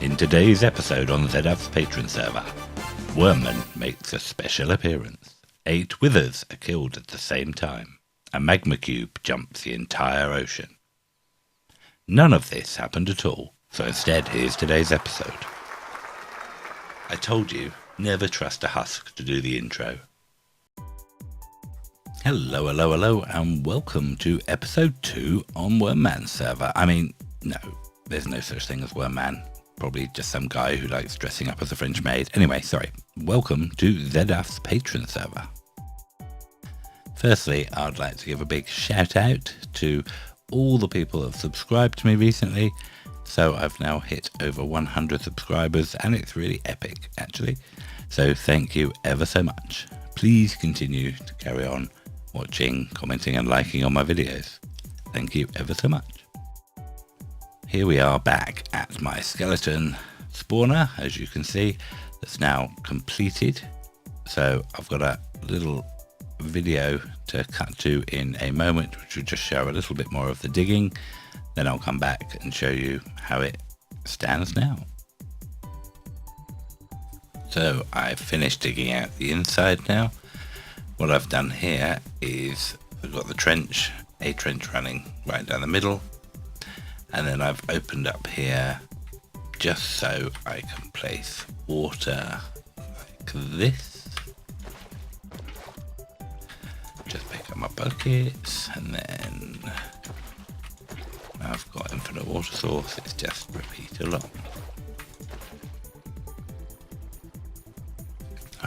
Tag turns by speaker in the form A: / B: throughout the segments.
A: In today's episode on ZDAV's Patreon server, Wormman makes a special appearance. 8 withers are killed at the same time. A magma cube jumps the entire ocean. None of this happened at all, so instead here's today's episode. I told you, never trust a husk to do the intro. Hello, and welcome to episode 2 on Wormman's server. No, there's no such thing as Wormman. Probably just some guy who likes dressing up as a French maid. Anyway, sorry. Welcome to ZDAV's Patreon server. Firstly, I'd like to give a big shout out to all the people who have subscribed to me recently. So I've now hit over 100 subscribers, and it's really epic, actually. So thank you ever so much. Please continue to carry on watching, commenting and liking on my videos. Thank you ever so much. Here we are back at my skeleton spawner, as you can see, that's now completed. So I've got a little video to cut to in a moment, which will just show a little bit more of the digging. Then I'll come back and show you how it stands now. So I've finished digging out the inside now. What I've done here is I've got the trench, a trench running right down the middle. And then I've opened up here just so I can place water like this. Just pick up my buckets, and then I've got infinite water source. It's just repeat along.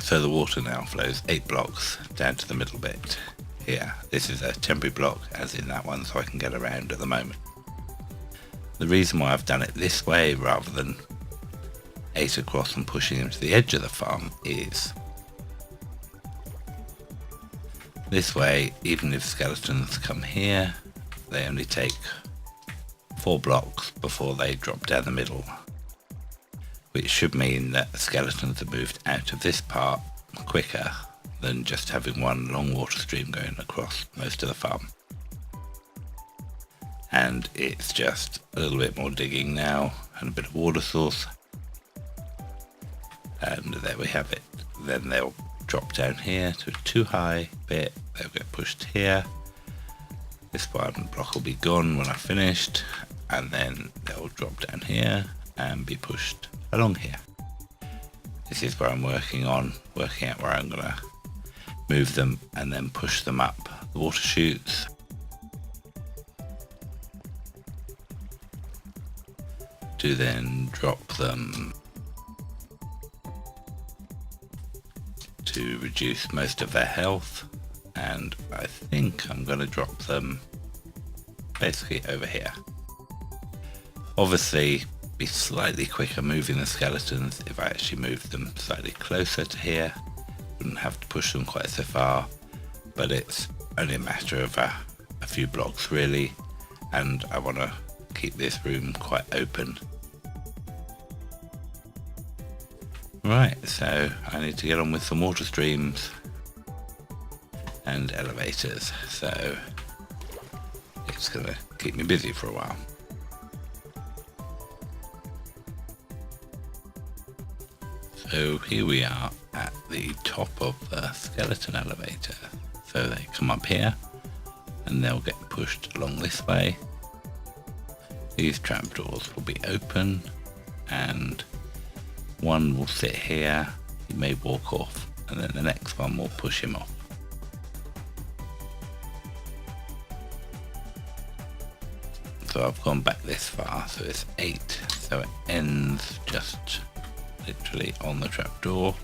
A: So the water now flows 8 blocks down to the middle bit here. This is a temporary block, as in that one, so I can get around at the moment. The reason why I've done it this way rather than 8 across and pushing them to the edge of the farm is this way, even if skeletons come here, they only take 4 blocks before they drop down the middle, which should mean that the skeletons are moved out of this part quicker than just having one long water stream going across most of the farm. And it's just a little bit more digging now and a bit of water source. And there we have it. Then they'll drop down here to a too high bit. They'll get pushed here. This one block will be gone when I've finished. And then they'll drop down here and be pushed along here. This is where I'm working out where I'm gonna move them and then push them up the water chutes. To then drop them to reduce most of their health, and I think I'm going to drop them basically over here. Obviously be slightly quicker moving the skeletons if I actually moved them slightly closer to here. Wouldn't have to push them quite so far, but it's only a matter of a few blocks really, and I want to keep this room quite open. Right, so I need to get on with some water streams and elevators, so it's going to keep me busy for a while. So here we are at the top of the skeleton elevator. So they come up here and they'll get pushed along this way. These trapdoors will be open and one will sit here, he may walk off, and then the next one will push him off. So I've gone back this far, so it's 8, so it ends just literally on the trapdoor.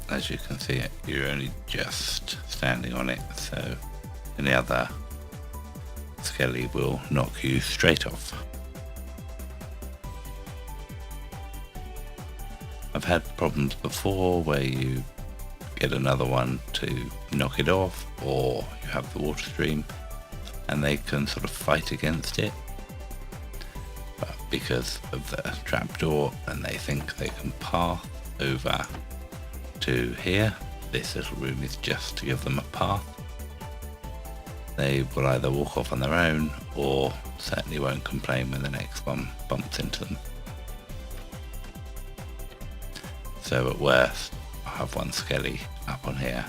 A: As you can see, you're only just standing on it, so any other skelly will knock you straight off. I've had problems before where you get another one to knock it off, or you have the water stream and they can sort of fight against it, but because of the trapdoor and they think they can path over to here, this little room is just to give them a path. they will either walk off on their own or certainly won't complain when the next one bumps into them. So at worst, I'll have one skelly up on here.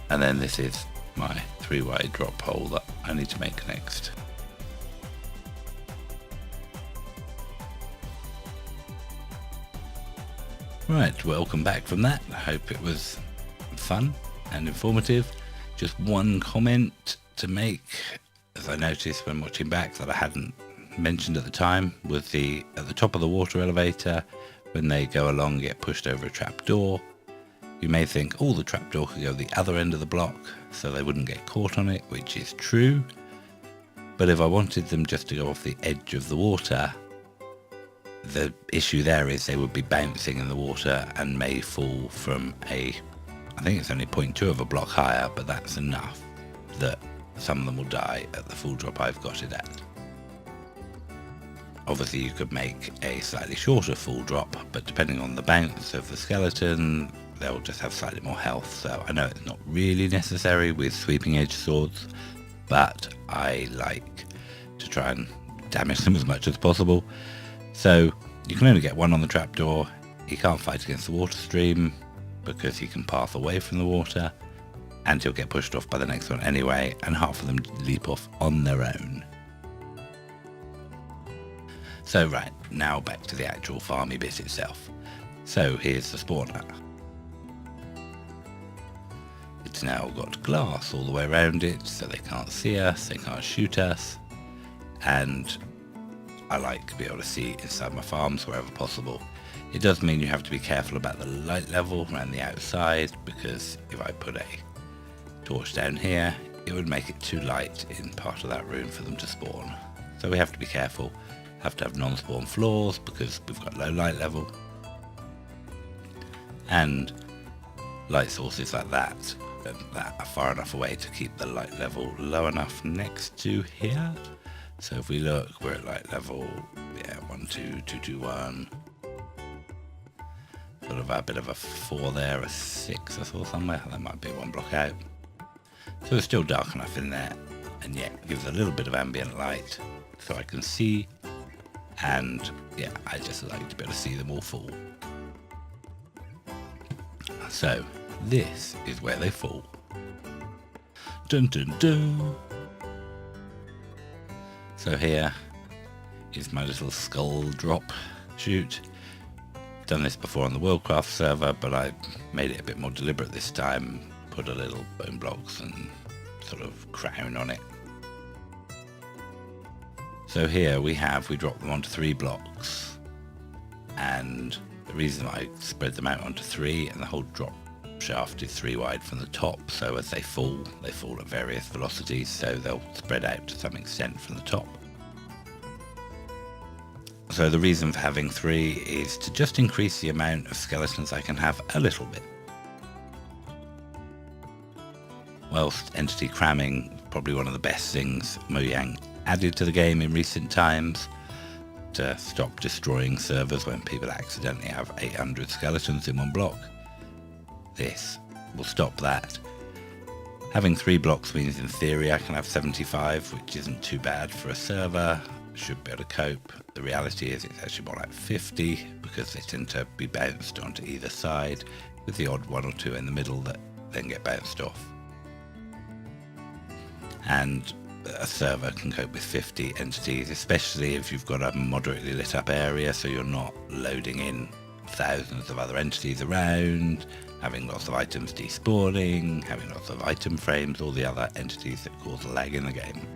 A: And then this is my 3-wide drop hole that I need to make next. Right, welcome back from that. I hope it was fun and informative. Just one comment to make, as I noticed when watching back that I hadn't mentioned at the time, was at the top of the water elevator, when they go along, get pushed over a trapdoor. You may think, oh, the trapdoor could go the other end of the block, so they wouldn't get caught on it, which is true. But if I wanted them just to go off the edge of the water, the issue there is they would be bouncing in the water and may fall from I think it's only 0.2 of a block higher, but that's enough that some of them will die at the full drop I've got it at. Obviously you could make a slightly shorter full drop, but depending on the bounce of the skeleton, they'll just have slightly more health. So I know it's not really necessary with sweeping edge swords, but I like to try and damage them as much as possible. So you can only get one on the trapdoor. He can't fight against the water stream because he can path away from the water, and he'll get pushed off by the next one anyway, and half of them leap off on their own. So right, now back to the actual farmy bit itself. So here's the spawner. It's now got glass all the way around it, so they can't see us, they can't shoot us, and I like to be able to see inside my farms wherever possible. It does mean you have to be careful about the light level around the outside, because if I put a torch down here, it would make it too light in part of that room for them to spawn. So we have to be careful. Have to have non-spawn floors because we've got low light level, and light sources like that are far enough away to keep the light level low enough next to here. So if we look, we're at light level, 1, 2, 2, 2, 1. Sort of a bit of a 4 there, a 6 I saw somewhere. That might be one block out. So it's still dark enough in there, and yet it gives a little bit of ambient light so I can see. And yeah, I just like to be able to see them all fall. So this is where they fall. Dun dun dun. So here is my little skull drop chute. Done this before on the Worldcraft server, but I made it a bit more deliberate this time. Put a little bone blocks and sort of crown on it. So here we drop them onto 3 blocks, and the reason I spread them out onto 3, and the whole drop shaft is 3 wide from the top, so as they fall at various velocities, so they'll spread out to some extent from the top. So the reason for having 3 is to just increase the amount of skeletons I can have a little bit. Whilst entity cramming is probably one of the best things Mojang added to the game in recent times to stop destroying servers when people accidentally have 800 skeletons in one block, this will stop that. Having 3 blocks means in theory I can have 75, which isn't too bad for a server. Should be able to cope. The reality is it's actually more like 50 because they tend to be bounced onto either side, with the odd 1 or 2 in the middle that then get bounced off. And a server can cope with 50 entities, especially if you've got a moderately lit up area, so you're not loading in thousands of other entities around, having lots of items despawning, having lots of item frames, all the other entities that cause lag in the game.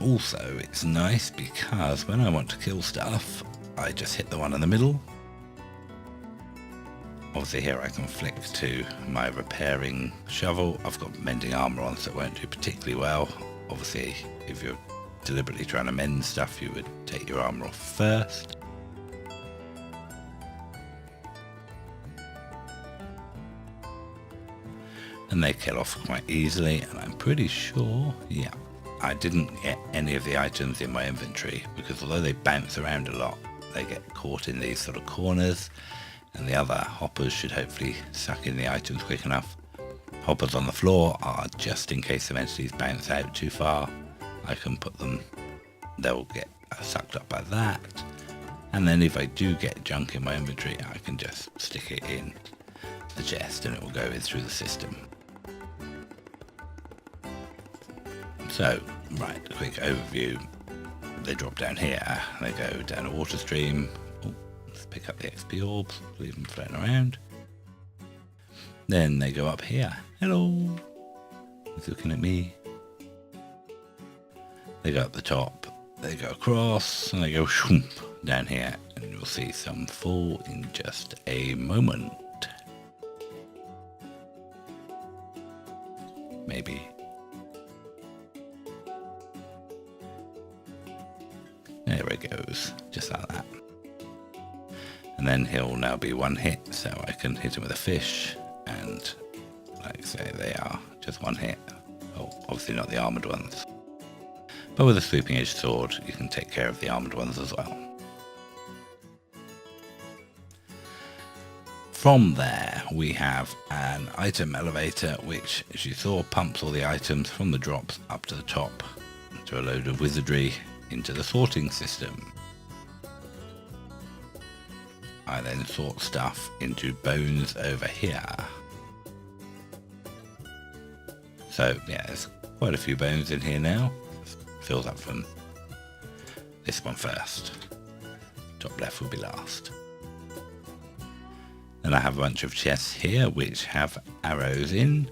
A: Also, it's nice because when I want to kill stuff, I just hit the one in the middle. Obviously here I can flick to my repairing shovel. I've got mending armor on, so it won't do particularly well. Obviously, if you're deliberately trying to mend stuff, you would take your armor off first. And they kill off quite easily, and I'm pretty sure, yeah, I didn't get any of the items in my inventory because although they bounce around a lot, they get caught in these sort of corners. and the other hoppers should hopefully suck in the items quick enough. Hoppers on the floor are just in case eventually bounce out too far. I can put them, they'll get sucked up by that. And then if I do get junk in my inventory, I can just stick it in the chest and it will go in through the system. So, right, a quick overview. They drop down here, they go down a water stream. Oh, let's pick up the XP orbs, leave them floating around. Then they go up here. Hello! He's looking at me. They go up the top, they go across, and they go shoomp down here. And you'll see some fall in just a moment. Maybe. There it goes, just like that. And then he'll now be one hit, so I can hit him with a fish, and like I say, they are just one hit. Oh, obviously not the armoured ones. But with a sweeping edge sword, you can take care of the armoured ones as well. From there, we have an item elevator, which, as you saw, pumps all the items from the drops up to the top, to a load of wizardry, into the sorting system. I then sort stuff into bones over here. So yeah, there's quite a few bones in here now. Fills up from this one first. Top left will be last. Then I have a bunch of chests here which have arrows in.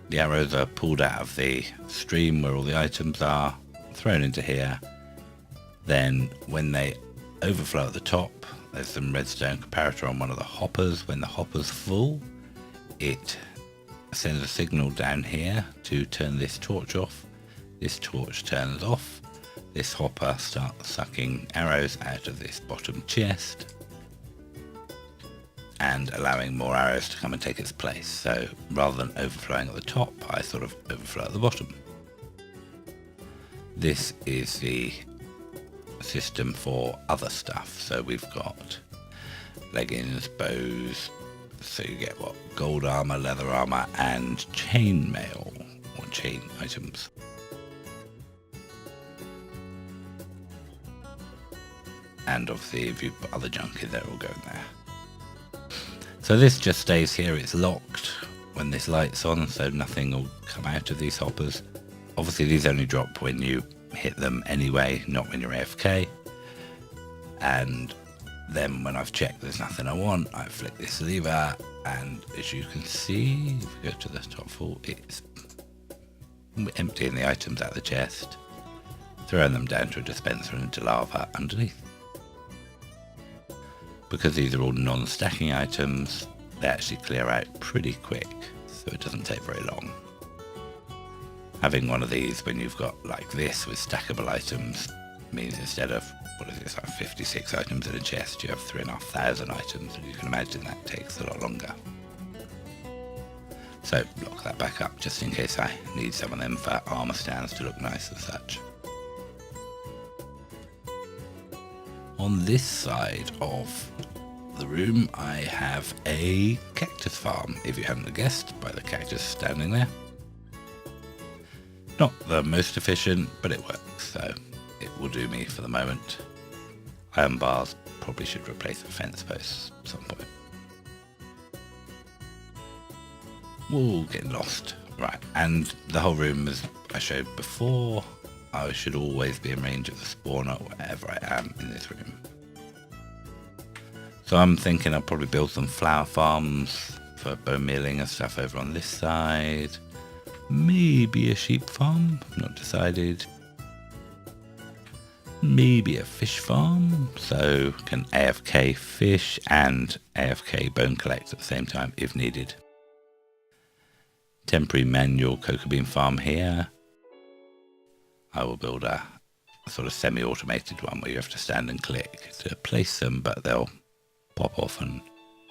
A: The arrows are pulled out of the stream where all the items are, thrown into here. Then when they overflow at the top, there's some redstone comparator on one of the hoppers. When the hopper's full, it sends a signal down here to turn this torch off. This torch turns off. This hopper starts sucking arrows out of this bottom chest and allowing more arrows to come and take its place. So rather than overflowing at the top, I sort of overflow at the bottom. This is the system for other stuff. So we've got leggings, bows, so you get what? Gold armor, leather armor, and chainmail, or chain items. And obviously if you put other junk in there, it will go in there. So this just stays here, it's locked when this light's on, so nothing will come out of these hoppers. Obviously these only drop when you hit them anyway, not when you're AFK. And then when I've checked there's nothing I want, I flick this lever, and as you can see, if we go to the top full, it's emptying the items out of the chest, throwing them down to a dispenser and into lava underneath. Because these are all non-stacking items, they actually clear out pretty quick, so it doesn't take very long. Having one of these when you've got like this with stackable items means instead of, what is this, like 56 items in a chest, you have 3,500 items, and you can imagine that takes a lot longer. So lock that back up just in case I need some of them for armor stands to look nice and such. On this side of the room I have a cactus farm, if you hadn't guessed by the cactus standing there. Not the most efficient, but it works, so it will do me for the moment. Iron bars probably should replace the fence posts at some point. Whoa, getting lost. Right, and the whole room, as I showed before, I should always be in range of the spawner wherever I am in this room. So I'm thinking I'll probably build some flower farms for bone mealing and stuff over on this side. Maybe a sheep farm, not decided. Maybe a fish farm, so can AFK fish and AFK bone collect at the same time if needed. Temporary manual cocoa bean farm here. I will build a sort of semi-automated one where you have to stand and click to place them, but they'll pop off and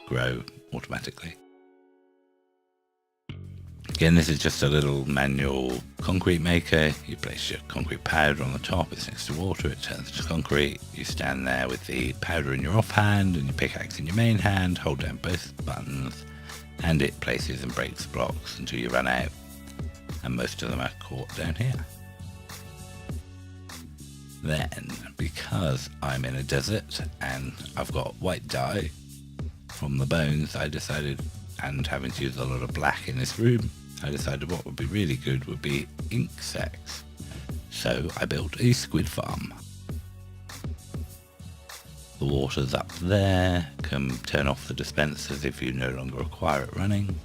A: grow automatically. Again, this is just a little manual concrete maker. You place your concrete powder on the top, it's next to water, it turns to concrete. You stand there with the powder in your offhand and your pickaxe in your main hand, hold down both buttons, and it places and breaks blocks until you run out. And most of them are caught down here. Then, because I'm in a desert and I've got white dye from the bones, I decided, and having to use a lot of black in this room, I decided what would be really good would be ink sacs. So I built a squid farm. The water's up there, can turn off the dispensers if you no longer require it running.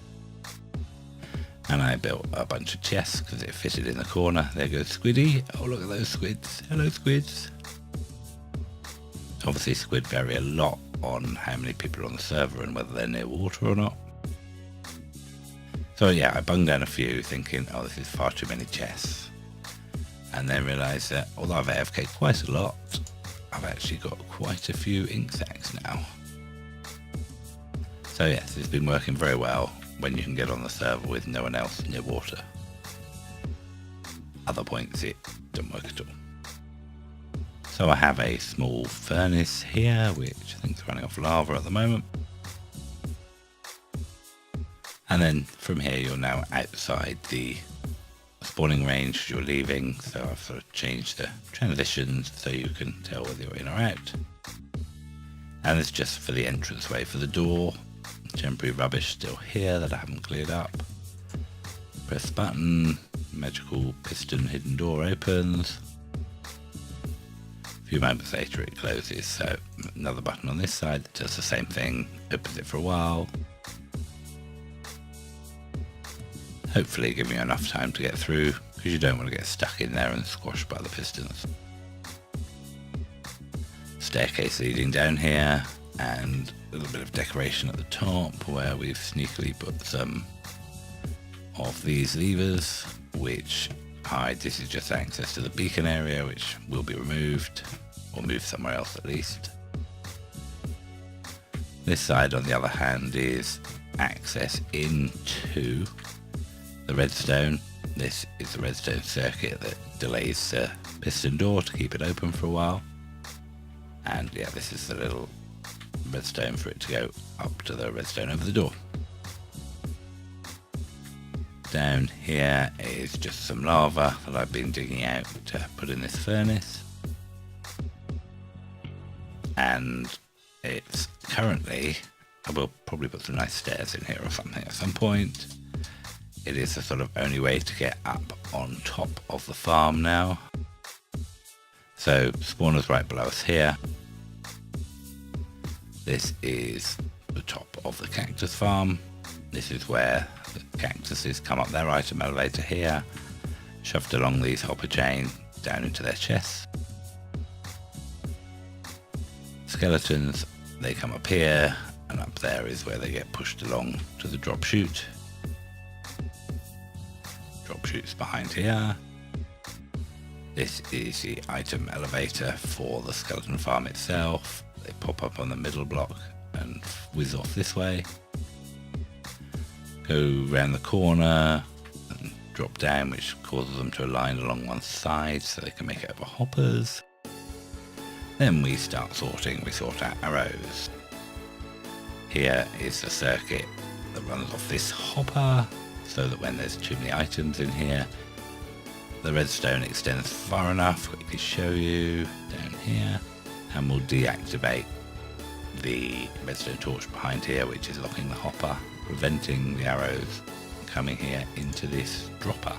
A: And I built a bunch of chests because it fitted in the corner. There goes Squiddy. Oh, look at those squids. Hello, squids. Obviously, squid vary a lot on how many people are on the server and whether they're near water or not. So yeah, I bunged down a few thinking, oh, this is far too many chests. And then realised that although I've AFK'd quite a lot, I've actually got quite a few ink sacs now. So yes, it's been working very well when you can get on the server with no one else near water. Other points it doesn't work at all. So I have a small furnace here, which I think is running off lava at the moment. And then from here you're now outside the spawning range you're leaving, so I've sort of changed the transitions so you can tell whether you're in or out. And it's just for the entranceway for the door. Temporary rubbish still here that I haven't cleared up. Press button, magical piston hidden door opens. A few moments later it closes, so another button on this side that does the same thing, opens it for a while. Hopefully give you enough time to get through, because you don't want to get stuck in there and squashed by the pistons. Staircase leading down here, and a little bit of decoration at the top where we've sneakily put some of these levers which hide. This is just access to the beacon area, which will be removed or moved somewhere else at least. This side on the other hand is access into the redstone. This is the redstone circuit that delays the piston door to keep it open for a while. And yeah, this is the little redstone for it to go up to the redstone over the door. Down here is just some lava that I've been digging out to put in this furnace. And it's currently, I will probably put some nice stairs in here or something at some point. It is the sort of only way to get up on top of the farm now. So spawner's right below us here. This is the top of the cactus farm. This is where the cactuses come up their item elevator here, shoved along these hopper chain down into their chests. Skeletons, they come up here, and up there is where they get pushed along to the drop chute. Drop chute's behind here. This is the item elevator for the skeleton farm itself. They pop up on the middle block and whiz off this way. Go round the corner and drop down, which causes them to align along one side so they can make it over hoppers. Then we start sorting. We sort out arrows. Here is the circuit that runs off this hopper, so that when there's too many items in here, the redstone extends far enough. Quickly show you down here, and we'll deactivate the redstone torch behind here, which is locking the hopper, preventing the arrows coming here into this dropper.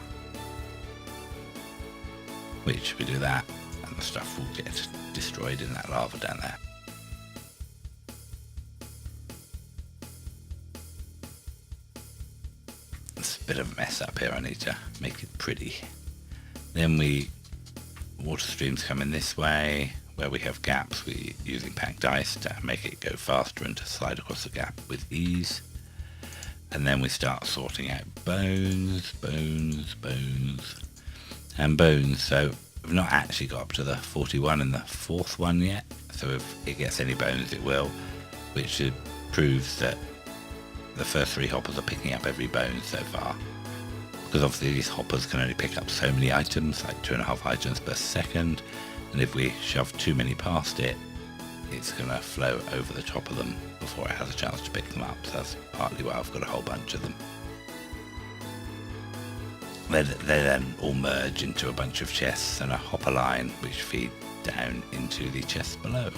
A: Which we do that, and the stuff will get destroyed in that lava down there. It's a bit of a mess up here. I need to make it pretty. Then water streams come in this way. Where we have gaps, we're using packed ice to make it go faster and to slide across the gap with ease. And then we start sorting out bones. So we've not actually got up to the 41 and the fourth one yet. So if it gets any bones, it will, which proves that the first three hoppers are picking up every bone so far. because obviously these hoppers can only pick up so many items, like 2.5 items per second, and if we shove too many past it, it's going to flow over the top of them before it has a chance to pick them up. So that's partly why I've got a whole bunch of them. They then all merge into a bunch of chests and a hopper line which feed down into the chests below.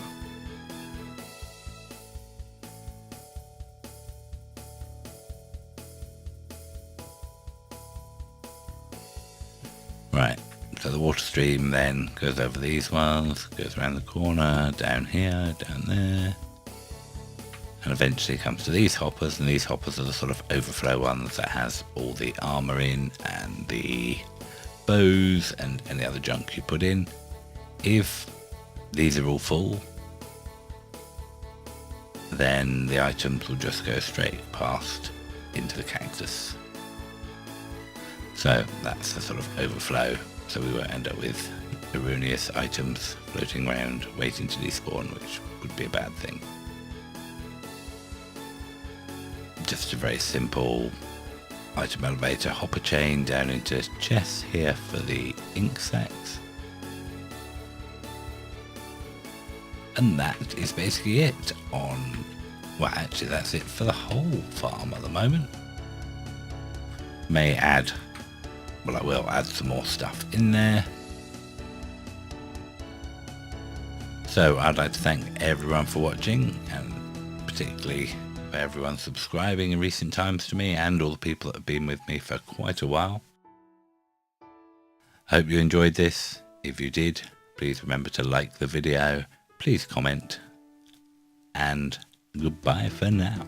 A: Right, so the water stream then goes over these ones, goes around the corner, down here, down there, and eventually comes to these hoppers, and these hoppers are the sort of overflow ones that has all the armor in and the bows and any other junk you put in. If these are all full, then the items will just go straight past into the cactus. So that's the sort of overflow, so we won't end up with erroneous items floating around waiting to despawn, which would be a bad thing. Just a very simple item elevator hopper chain down into chests here for the ink sacks. And that is basically it on, well actually that's it for the whole farm at the moment. May add, well I will add some more stuff in there. So I'd like to thank everyone for watching, and particularly for everyone subscribing in recent times to me and all the people that have been with me for quite a while. I hope you enjoyed this. If you did, please remember to like the video, please comment, and goodbye for now.